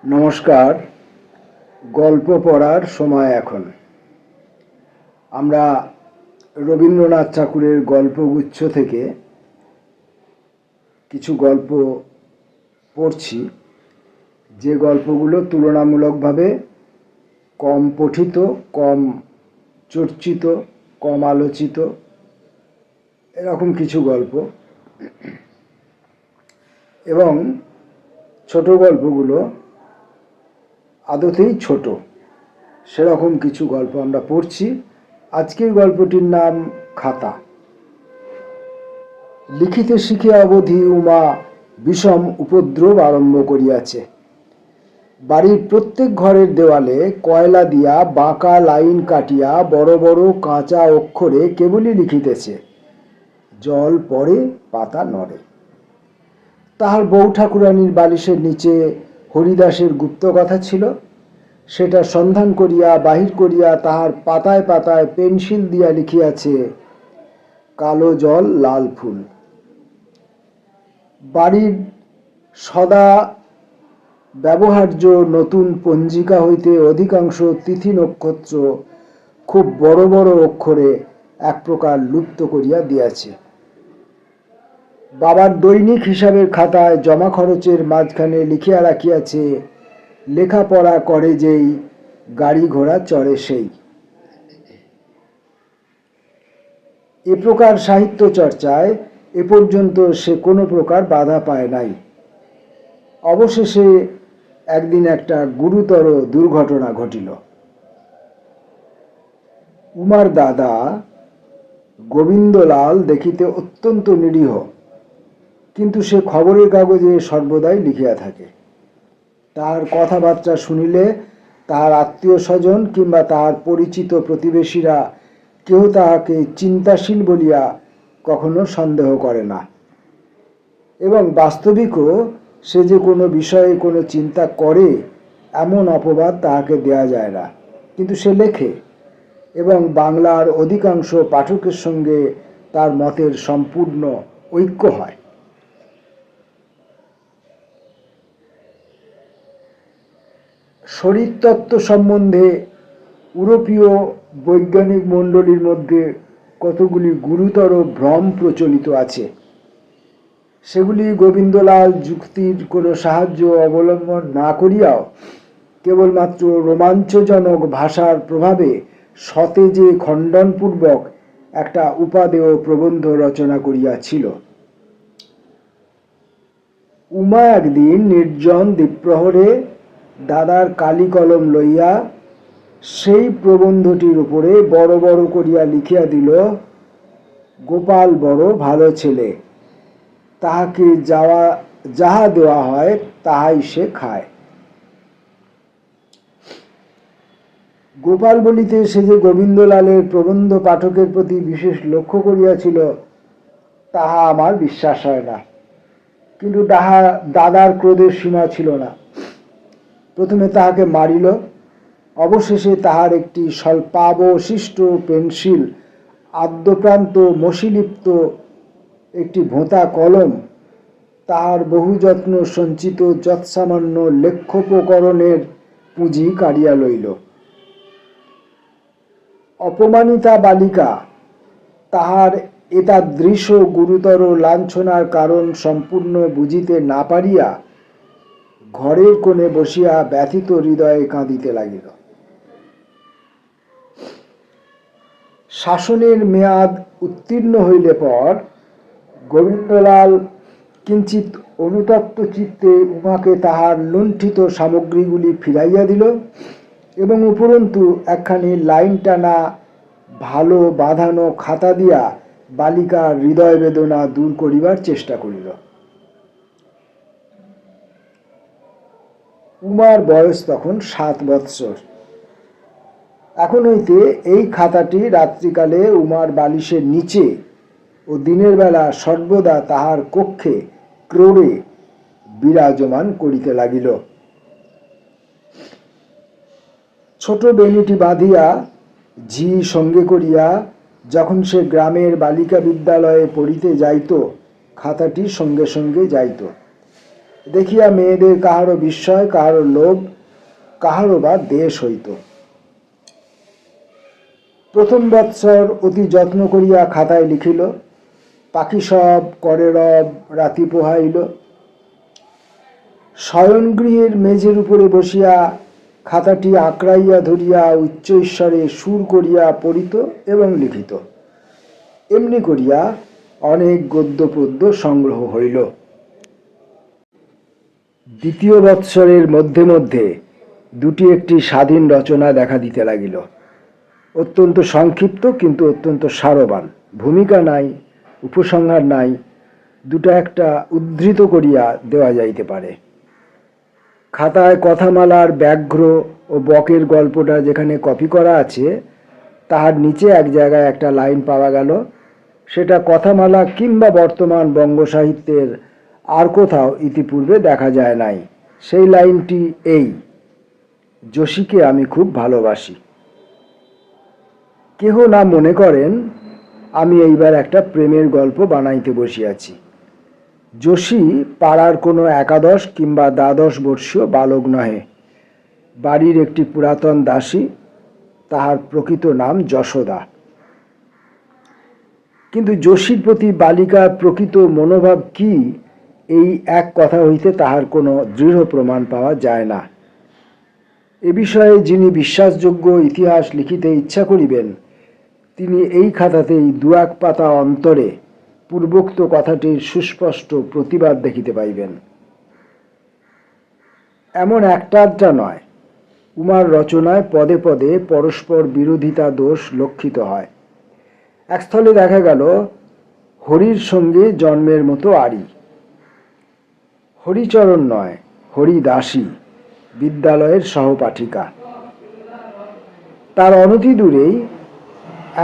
নমস্কার। গল্প পড়ার সময় এখন। আমরা রবীন্দ্রনাথ ঠাকুরের গল্পগুচ্ছ থেকে কিছু গল্প পড়ছি, যে গল্পগুলো তুলনামূলকভাবে কম পঠিত, কম চর্চিত, কম আলোচিত, এরকম কিছু গল্প। এবং ছোট গল্পগুলো আদতেই ছোট, সেরকম কিছু গল্প আমরা পড়ছি। আজকের গল্পটির নাম খাতা। লিখিতে শিখে অবধি উমা বিষম উপদ্রব আরম্ভ করিয়াছে। বাড়ির প্রত্যেক ঘরের দেওয়ালে কয়লা দিয়া বাঁকা লাইন কাটিয়া বড় বড় কাঁচা অক্ষরে কেবলই লিখিতেছে, জল পড়ে পাতা নড়ে। তাহার বউ ঠাকুরানীর বালিশের নিচে হরিদাসের গুপ্ত কথা ছিল, সেটা সন্ধান করিয়া বাহির করিয়া তাহার পাতায় পাতায় পেন্সিল দিয়া লিখিয়াছে, কালো জল লাল ফুল। বাড়ির সদা ব্যবহার্য নতুন পঞ্জিকা হইতে অধিকাংশ তিথি নক্ষত্র খুব বড় বড় অক্ষরে এক প্রকার লুপ্ত করিয়া দিয়াছে। বাবার দৈনিক হিসাবের খাতায় জমা খরচের মাঝখানে লিখিয়া রাখিয়াছে, লেখাপড়া করে যেই, গাড়ি ঘোড়া চড়ে সেই। এ প্রকার সাহিত্য চর্চায় এ পর্যন্ত সে কোনো প্রকার বাধা পায় নাই। অবশেষে একদিন একটা গুরুতর দুর্ঘটনা ঘটিল। উমার দাদা গোবিন্দলাল দেখিতে অত্যন্ত নিরীহ, কিন্তু সে খবরের কাগজে সর্বদাই লিখিয়া থাকে। তাহার কথাবার্তা শুনিলে তাহার আত্মীয় স্বজন কিংবা তাহার পরিচিত প্রতিবেশীরা কেউ তাহাকে চিন্তাশীল বলিয়া কখনো সন্দেহ করে না, এবং বাস্তবিকও সে যে কোনো বিষয়ে কোনো চিন্তা করে এমন অপবাদ তাহাকে দেয়া যায় না। কিন্তু সে লেখে, এবং বাংলার অধিকাংশ পাঠকের সঙ্গে তার মতের সম্পূর্ণ ঐক্য হয়। শরীরতত্ত্ব সম্বন্ধে ইউরোপীয় বৈজ্ঞানিক মণ্ডলীর মধ্যে কতগুলি গুরুতর ভ্রম প্রচলিত আছে। সেগুলি গোবিন্দলাল যুক্তির কোনো সাহায্য অবলম্বন না করিয়াও কেবলমাত্র রোমাঞ্চজনক ভাষার প্রভাবে সতেজে খণ্ডনপূর্বক একটা উপাদেয় প্রবন্ধ রচনা করিয়াছিল। উমা একদিন নির্জন দ্বীপ্রহরে দাদার কালি কলম লইয়া সেই প্রবন্ধটির উপরে বড় বড় করিয়া লিখিয়া দিল, গোপাল বড় ভালো ছেলে, তাহাকে যাহা দেওয়া হয় তাহাই সে খায়। গোপাল বলিতে সে যে গোবিন্দলালের প্রবন্ধ পাঠকের প্রতি বিশেষ লক্ষ্য করিয়াছিল তাহা আমার বিশ্বাস হয় না। কিন্তু দাদার ক্রোধের সীমা ছিল না। প্রথমে তাহাকে মারিল, অবশেষে তাহার একটি স্বল্পাবশিষ্ট পেন্সিল, আদ্যপ্রান্ত মসিলিপ্ত একটি ভোঁতা কলম, তাহার বহু যত্ন সঞ্চিত যৎসামান্য লেখ্যোপকরণের পুঁজি কাড়িয়া লইল। অপমানিতা বালিকা তাহার এতাদৃশ গুরুতর লাঞ্ছনার কারণ সম্পূর্ণ বুঝিতে না পারিয়া ঘরের কোণে বসিয়া ব্যথিত হৃদয়ে কাঁদিতে লাগিল। শাসনের মেয়াদ উত্তীর্ণ হইলে পর গোবিন্দলাল কিঞ্চিৎ অনুতপ্ত চিত্তে উমাকে তাহার লুণ্ঠিত সামগ্রীগুলি ফিরাইয়া দিল, এবং উপরন্তু একখানি লাইন টানা ভালো বাঁধানো খাতা দিয়া বালিকার হৃদয় বেদনা দূর করিবার চেষ্টা করিল। উমার বয়স তখন 7 বৎসর। এখন হইতে এই খাতাটি রাত্রিকালে উমার বালিশের নিচে ও দিনের বেলা সর্বদা তাহার কক্ষে ক্রোড়ে বিরাজমান করিতে লাগিল। ছোট বেণীটি বাঁধিয়া ঝি সঙ্গে করিয়া যখন সে গ্রামের বালিকা বিদ্যালয়ে পড়িতে যাইত, খাতাটি সঙ্গে সঙ্গে যাইত, দেখিয়া মেয়েদের কাহারও বিস্ময়, কাহারও লোভ, কাহারও বা দেশ হইত। প্রথম বৎসর অতি যত্ন করিয়া খাতায় লিখিল, পাখি সব করে রব রাতি পোহাইল। শয়নগৃহের মেঝের উপরে বসিয়া খাতাটি আঁকড়াইয়া ধরিয়া উচ্চ ঈশ্বরে সুর করিয়া পড়িত এবং লিখিত। এমনি করিয়া অনেক গদ্য পদ্য সংগ্রহ হইল। দ্বিতীয় বৎসরের মধ্যে মধ্যে দুটি একটি স্বাধীন রচনা দেখা দিতে লাগিল। অত্যন্ত সংক্ষিপ্ত কিন্তু অত্যন্ত সারবান, ভূমিকা নাই, উপসংহার নাই, দুটা একটা উদ্ধৃত করিয়া দেওয়া যাইতে পারে। খাতায় কথামালার ব্যাঘ্র ও বকের গল্পটা যেখানে কপি করা আছে, তাহার নিচে এক জায়গায় একটা লাইন পাওয়া গেল, সেটা কথামালা কিংবা বর্তমান বঙ্গ সাহিত্যের আর কোথাও ইতিপূর্বে দেখা যায় নাই। সেই লাইনটি এই: যোশীকে আমি খুব ভালোবাসি। কেহ না মনে করেন আমি এইবার একটা প্রেমের গল্প বানাইতে বসিয়াছি। যোশী পাড়ার কোনো একাদশ কিংবা দ্বাদশ বর্ষীয় বালক নহে, বাড়ির একটি পুরাতন দাসী, তাহার প্রকৃত নাম যশোদা। কিন্তু যোশীর প্রতি বালিকার প্রকৃত মনোভাব কি, এই এক কথা হইতে তাহার কোনো দৃঢ় প্রমাণ পাওয়া যায় না। এ বিষয়ে যিনি বিশ্বাসযোগ্য ইতিহাস লিখিতে ইচ্ছা করিবেন, তিনি এই খাতাতেই দু এক পাতা অন্তরে পূর্বোক্ত কথাটির সুস্পষ্ট প্রতিবাদ দেখিতে পাইবেন। এমন একটা আধটা নয়, উমার রচনায় পদে পদে পরস্পর বিরোধিতা দোষ লক্ষিত হয়। এক স্থলে দেখা গেল হরির সঙ্গে জন্মের মতো আড়ি। হরিচরণ নয়, হরিদাসী, বিদ্যালয়ের সহপাঠিকা। তার অনতি দূরেই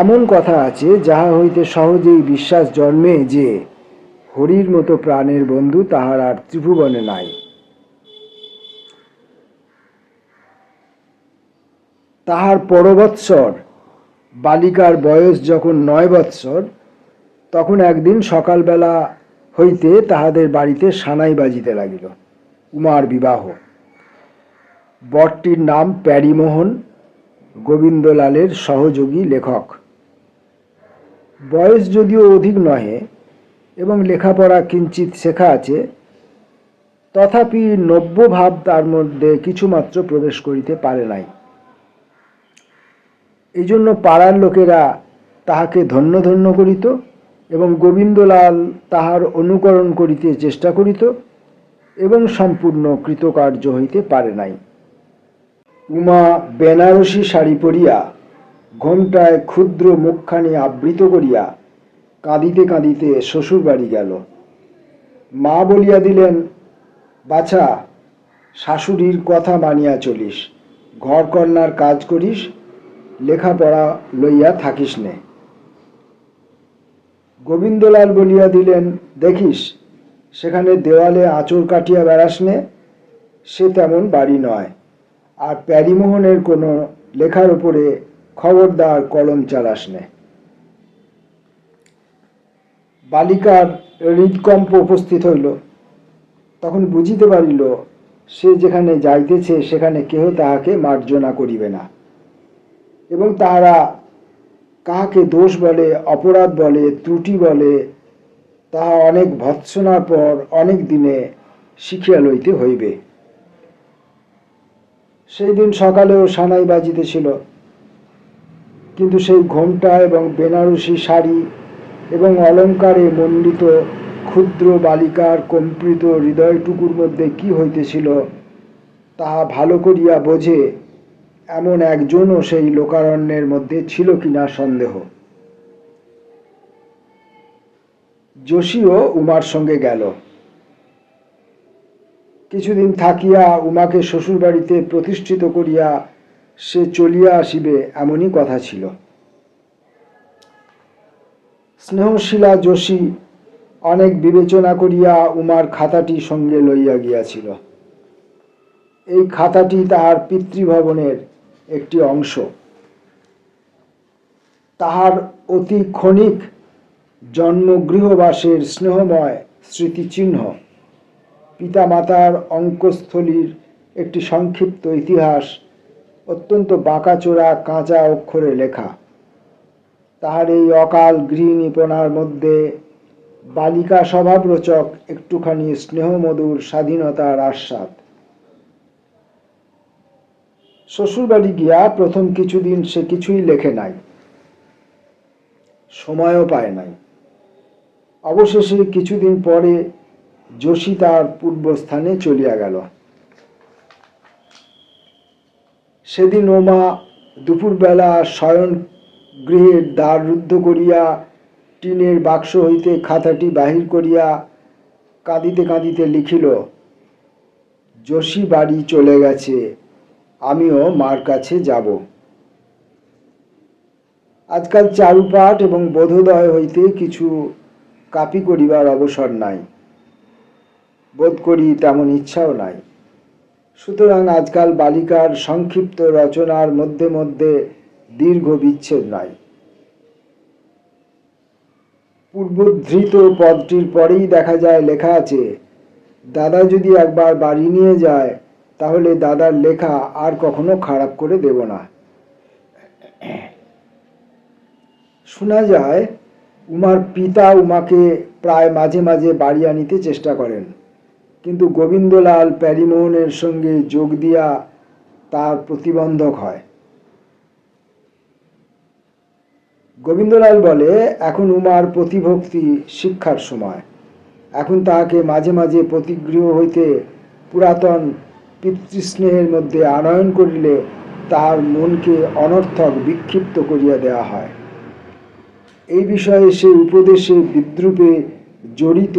এমন কথা আছে যাহা হইতে সহজেই বিশ্বাস জন্মে যে হরির মতো প্রাণের বন্ধু তাহার আর ত্রিভুবনে নাই। তাহার পরবৎসর বালিকার বয়স যখন 9 বৎসর, তখন একদিন সকালবেলা হইতে তাহাদের বাড়িতে সানাই বাজিতে লাগিল। উমার বিবাহ। বরটির নাম প্যারীমোহন, গোবিন্দলালের সহযোগী লেখক। বয়স যদিও অধিক নহে এবং লেখাপড়া কিঞ্চিত শেখা আছে, তথাপি নব্য ভাব তার মধ্যে কিছুমাত্র প্রবেশ করিতে পারে নাই। এই জন্য পাড়ার লোকেরা তাহাকে ধন্য ধন্য করিত এবং গোবিন্দলাল তাহার অনুকরণ করিতে চেষ্টা করিত এবং সম্পূর্ণ কৃতকার্য হইতে পারে নাই। উমা বেনারসি শাড়ি পরিয়া, ঘোমটায় ক্ষুদ্র মুখখানি আবৃত করিয়া কাঁদিতে কাঁদিতে শ্বশুর বাড়ি গেল। মা বলিয়া দিলেন, বাছা, শাশুড়ির কথা মানিয়া চলিস, ঘর কন্যার কাজ করিস, লেখাপড়া লইয়া থাকিস নে। গোবিন্দলাল বলিয়া দিলেন, দেখিস সেখানে দেওয়ালে আঁচড় কাটিয়া বেড়াস নে, সে তেমন বাড়ি নয়। আর প্যারীমোহনের কোনো লেখার উপরে খবরদার কলম চালাস নে। বালিকার হৃদকম্প উপস্থিত হইল। তখন বুঝিতে পারিল সে যেখানে যাইতেছে সেখানে কেহ তাহাকে মার্জনা করিবে না, এবং তাহারা কাহাকে দোষ বলে, অপরাধ বলে, ত্রুটি বলে, তাহা অনেক ভৎসনার পর অনেক দিনে শিখিয়া লইতে হইবে। সেই দিন সকালেও সানাই বাজিতেছিল, কিন্তু সেই ঘোমটা এবং বেনারসি শাড়ি এবং অলঙ্কারে মণ্ডিত ক্ষুদ্র বালিকার কম্পিত হৃদয়টুকুর মধ্যে কি হইতেছিল তাহা ভালো করিয়া বোঝে এমন একজনও সেই লোকারণ্যের মধ্যে ছিল কিনা সন্দেহ। যোশীও উমার সঙ্গে গেল। কিছুদিন থাকিয়া উমাকে শ্বশুরবাড়িতে প্রতিষ্ঠিত করিয়া সে চলিয়া আসিবে এমনই কথা ছিল। স্নেহশীলা যোশী অনেক বিবেচনা করিয়া উমার খাতাটি সঙ্গে লইয়া গিয়াছিল। এই খাতাটি তাহার পিতৃভবনের একটি অংশ, তাহার অতি ক্ষণিক জন্মগৃহবাসের স্নেহময় স্মৃতিচিহ্ন। পিতামাতার অঙ্কস্থলীর একটি সংক্ষিপ্ত ইতিহাস অত্যন্ত বাঁকাচোরা কাঁচা অক্ষরে লেখা। তাহার এই অকাল গৃহিণীপনার মধ্যে বালিকা স্বভাবরচক একটুখানি স্নেহমধুর স্বাধীনতার আস্বাদ। শ্বশুরবাড়ি গিয়া প্রথম কিছুদিন সে কিছুই লেখে নাই, সময়ও পায় নাই। অবশেষে কিছুদিন পরে যোশী তার পূর্বস্থানে চলিয়া গেল। সেদিন উমা দুপুরবেলা শয়ন গৃহের দ্বার রুদ্ধ করিয়া টিনের বাক্স হইতে খাতাটি বাহির করিয়া কাঁদিতে কাঁদিতে লিখিল, যোশী বাড়ি চলে গেছে, আমিও মার কাছে যাব। আজকাল চারুপাঠ এবং বোধোদয় হইতে কিছু কাপি করিবার অবসর নাই, বোধ করি তেমন ইচ্ছাও নাই। সুতরাং আজকাল বালিকার সংক্ষিপ্ত রচনার মধ্যে মধ্যে দীর্ঘ বিচ্ছেদ নাই। পূর্বধৃত পদটির পরেই দেখা যায় লেখা আছে, দাদা যদি একবার বাড়ি নিয়ে যায় তাহলে দাদার লেখা আর কখনো খারাপ করে দেব না। শোনা যায় উমার পিতা উমাকে প্রায় মাঝে মাঝে বাড়ি আনিতে চেষ্টা করেন, কিন্তু গোবিন্দলাল প্যারীমোহনের সঙ্গে যোগ দিয়া তার প্রতিবন্ধক হয়। গোবিন্দলাল বলে, এখন উমার প্রতিভক্তি শিক্ষার সময়, এখন তাহাকে মাঝে মাঝে প্রতিগৃহ হইতে পুরাতন পিতৃস্নেহের মধ্যে আনয়ন করিলে তাহার মনকে অনর্থক বিক্ষিপ্ত করিয়া দেওয়া হয়। এই বিষয়ে সে উপদেশে বিদ্রূপে জড়িত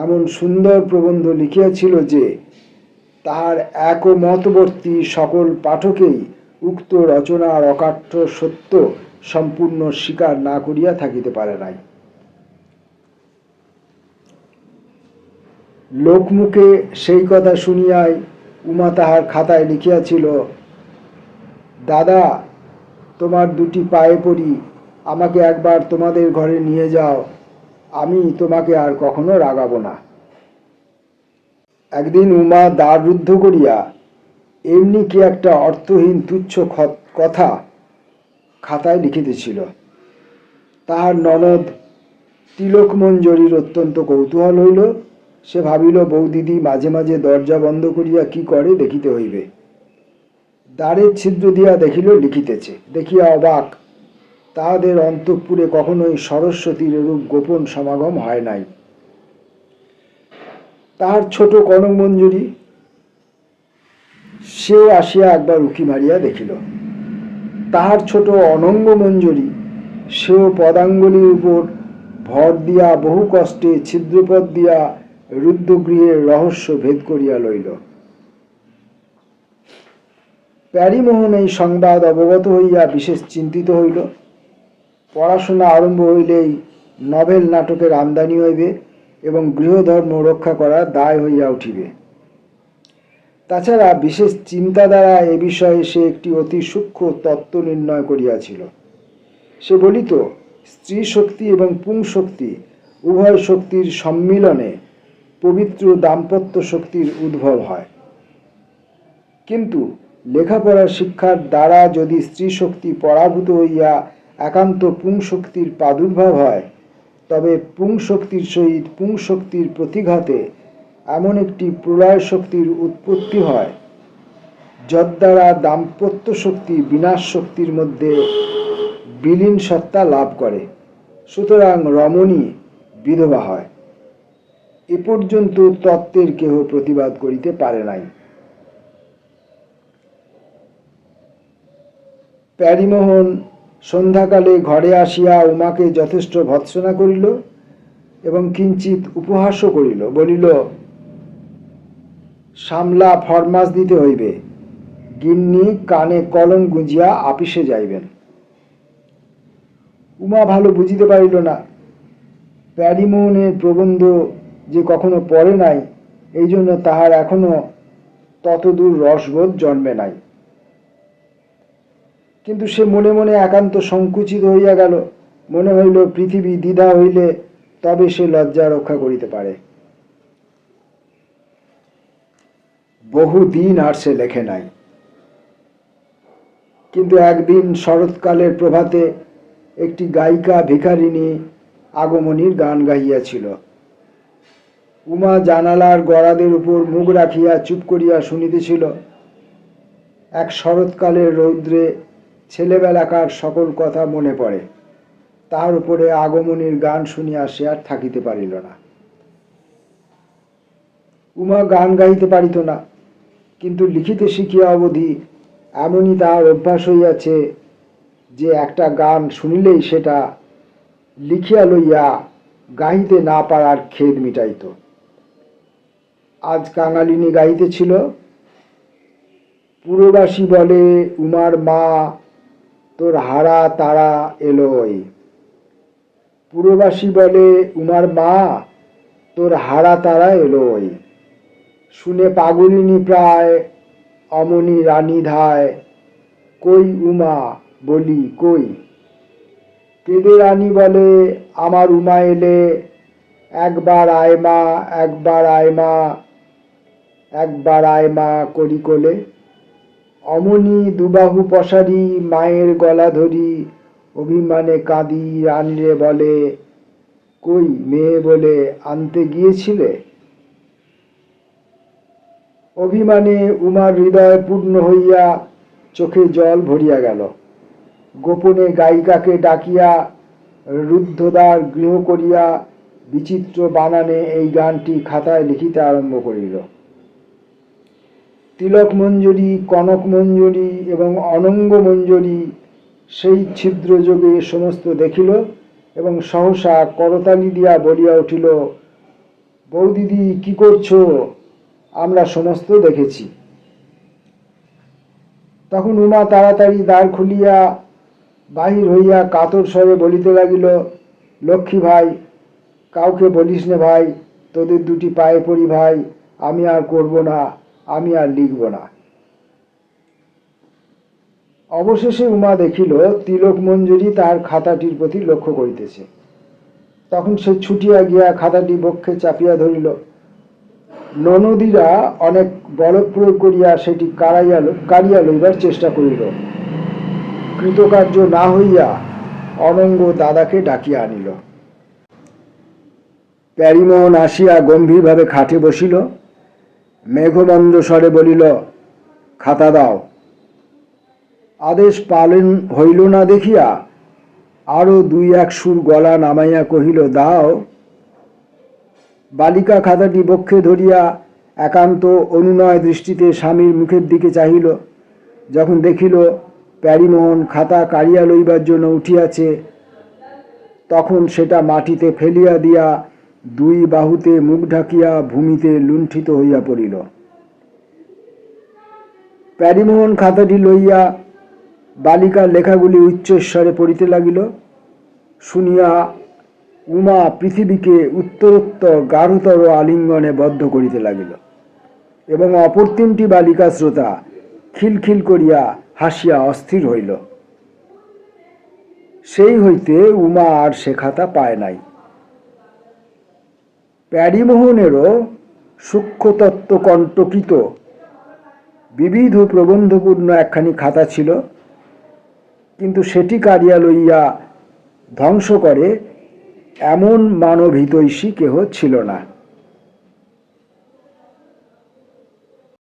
এমন সুন্দর প্রবন্ধ লিখিয়াছিল যে তাহার একমতবর্তী সকল পাঠকেই উক্ত রচনার অকাট্য সত্য সম্পূর্ণ স্বীকার না করিয়া থাকিতে পারে নাই। লোকমুখে সেই কথা শুনিয়াই উমা তাহার খাতায় লিখিয়াছিল, দাদা, তোমার দুটি পায়ে পড়ি, আমাকে একবার তোমাদের ঘরে নিয়ে যাও, আমি তোমাকে আর কখনো রাগাবো না। একদিন উমা দ্বার রুদ্ধ করিয়া এমনি কি একটা অর্থহীন তুচ্ছ কথা খাতায় লিখিতেছিল। তাহার ননদ তিলকমঞ্জরীর অত্যন্ত কৌতূহল হইল। সে ভাবিল, বৌদিদি মাঝে মাঝে দরজা বন্ধ করিয়া কি করে দেখিতে হইবে। দ্বারের ছিদ্র দিয়া দেখিল লিখিতেছে। দেখিয়া অবাক, তাহাদের অন্তঃপুরে কখনোই সরস্বতীর এরূপ গোপন সমাগম হয় নাই। তাহার ছোট কনকমঞ্জরী, সেও আসিয়া একবার উঁকি মারিয়া দেখিল। তাহার ছোট অনঙ্গমঞ্জরী, সেও পদাঙ্গুলির উপর ভর দিয়া বহু কষ্টে ছিদ্রপথ দিয়া রুদ্ধগৃহের রহস্য ভেদ করিয়া লইল। প্যারীমোহন এই সংবাদ অবগত হইয়া বিশেষ চিন্তিত হইল। পড়াশোনা আরম্ভ হইলেই নভেল নাটকের আমদানি হইবে এবং গৃহধর্ম রক্ষা করার দায় হইয়া উঠিবে। তাছাড়া বিশেষ চিন্তা দ্বারা এ বিষয়ে সে একটি অতি সূক্ষ্ম তত্ত্ব নির্ণয় করিয়াছিল। সে বলিত, স্ত্রী শক্তি এবং পুং শক্তি উভয় শক্তির সম্মিলনে পবিত্র দাম্পত্য শক্তির উদ্ভব হয়। কিন্তু লেখাপড়া শিক্ষার দ্বারা যদি স্ত্রী শক্তি পরাভূত হইয়া একান্ত পুং শক্তির প্রাদুর্ভাব হয়, তবে পুং শক্তির সহিত পুং শক্তির প্রতিঘাতে এমন একটি প্রলয় শক্তির উৎপত্তি হয়, যদ্বারা দাম্পত্য শক্তি বিনাশ শক্তির মধ্যে বিলীন সত্তা লাভ করে। সুতরাং রমণী বিধবা হয়। এ পর্যন্ত তত্ত্বের কেহ প্রতিবাদ করিতে পারে নাই। প্যারীমোহন সন্ধ্যাকালে ঘরে আসিয়া উমাকে যথেষ্ট ভৎসনা করিল এবং কিঞ্চিত উপহাসও করিল। বলিল, সামলা ফরমাস দিতে হইবে, গিন্নি কানে কলম গুঁজিয়া আপিসে যাইবেন। উমা ভালো বুঝিতে পারিল না। প্যারীমোহনের প্রবন্ধ যে কখনো পড়ে নাই, এই জন্য তাহার এখনো ততদূর রসবোধ জন্মে নাই। কিন্তু সে মনে মনে একান্ত সংকুচিত হইয়া গেল। মনে হইল, পৃথিবী দ্বিধা হইলে তবে সে লজ্জা রক্ষা করিতে পারে। বহুদিন আর সে লেখে নাই। কিন্তু একদিন শরৎকালের প্রভাতে একটি গায়িকা ভিখারিণী আগমনীর গান গাহিয়াছিল। উমা জানালার গড়াদের উপর মুখ রাখিয়া চুপ করিয়া শুনিতেছিল। এক শরৎকালের রৌদ্রে ছেলেবেলাকার সকল কথা মনে পড়ে। তার উপরে আগমনীর গান শুনিয়া সে আর থাকিতে পারিল না। উমা গান গাইতে পারিত না, কিন্তু লিখিতে শিখিয়া অবধি এমনই তাহার অভ্যাস হইয়াছে যে একটা গান শুনিলেই সেটা লিখিয়া লইয়া গাইতে না পারার খেদ মিটাইত। আজ কাঙালিনী গাইতেছিল, পুরবাসী বলে উমার মা তোর হারা তারা এলোই। পুরবাসী বলে উমার মা তোর হারা তারা এলোই। শুনে পাগলিনী প্রায় অমনি রানী ধায়, কই উমা বলি কই। কেঁদে রানী বলে আমার উমা এলে, একবার আয় মা একবার আয় মা একবার আয় মা করি কোলে। অমনি দুবাহু পসারি মায়ের গলা ধরি অভিমানে কাঁদি রানীরে বলে, কই মেয়ে বলে আনতে গিয়েছিলে। অভিমানে উমার হৃদয় পূর্ণ হইয়া চোখে জল ভরিয়া গেল। গোপনে গায়িকাকে ডাকিয়া রুদ্ধদ্বার গৃহ করিয়া বিচিত্র বানানে এই গানটি খাতায় লিখিতে আরম্ভ করিল। তিলক মঞ্জরি, কনক মঞ্জরি এবং অনঙ্গ মঞ্জরি সেই ছিদ্র যোগে সমস্ত দেখিল এবং সহসা করতালি দিয়া বলিয়া উঠিল, বৌদিদি কি করছো? আমরা সমস্ত দেখেছি। তখন উমা তাড়াতাড়ি দ্বার খুলিয়া বাহির হইয়া কাতর স্বরে বলিতে লাগিল, লক্ষ্মী ভাই, কাউকে বলিস নে ভাই, তোদের দুটি পায়ে পড়ি ভাই, আমি আর করব না, আমি আর লিখব না। অবশেষে উমা দেখিল তিলক মঞ্জরি তার খাতাটির প্রতি লক্ষ্য করিতেছে। তখন সে ছুটিয়া গিয়া খাতাটি বক্ষে চাপিয়া ধরিল। ননদীরা অনেক বল প্রয়োগ করিয়া সেটি কাড়িয়া লইবার চেষ্টা করিল। কৃতকার্য না হইয়া অনঙ্গ দাদাকে ডাকিয়া আনিল। প্যারীমোহন আসিয়া গম্ভীরভাবে খাটে বসিল, মেঘমন্দ স্বরে বলিল, খাতা দাও। আদেশ পালন হইল না দেখিয়া আরো দুই এক সুর গলা নামাইয়া কহিল, দাও। বালিকা খাতাটি বক্ষে ধরিয়া একান্ত অনুনয় দৃষ্টিতে স্বামীর মুখের দিকে চাহিল। যখন দেখিল প্যারীমোহন খাতা কাড়িয়া লইবার জন্য উঠিয়াছে, তখন সেটা মাটিতে ফেলিয়া দিয়া দুই বাহুতে মুখ ঢাকিয়া ভূমিতে লুণ্ঠিত হইয়া পড়িল। প্যারীমোহন খাতাটি লইয়া বালিকার লেখাগুলি উচ্চস্বরে পড়িতে লাগিল। শুনিয়া উমা পৃথিবীকে উত্তরোত্তর গাঢ়তর আলিঙ্গনে বদ্ধ করিতে লাগিল এবং অপর তিনটি বালিকা শ্রোতা খিলখিল করিয়া হাসিয়া অস্থির হইল। সেই হইতে উমা আর সে খাতা পায় নাই। প্যারীমোহনেরও সূক্ষ্মতত্ত্ব কণ্টকিত বিবিধ প্রবন্ধপূর্ণ একখানি খাতা ছিল, কিন্তু সেটি কাড়িয়া লইয়া ধ্বংস করে এমন মানবহিতৈষী কেহ ছিল না।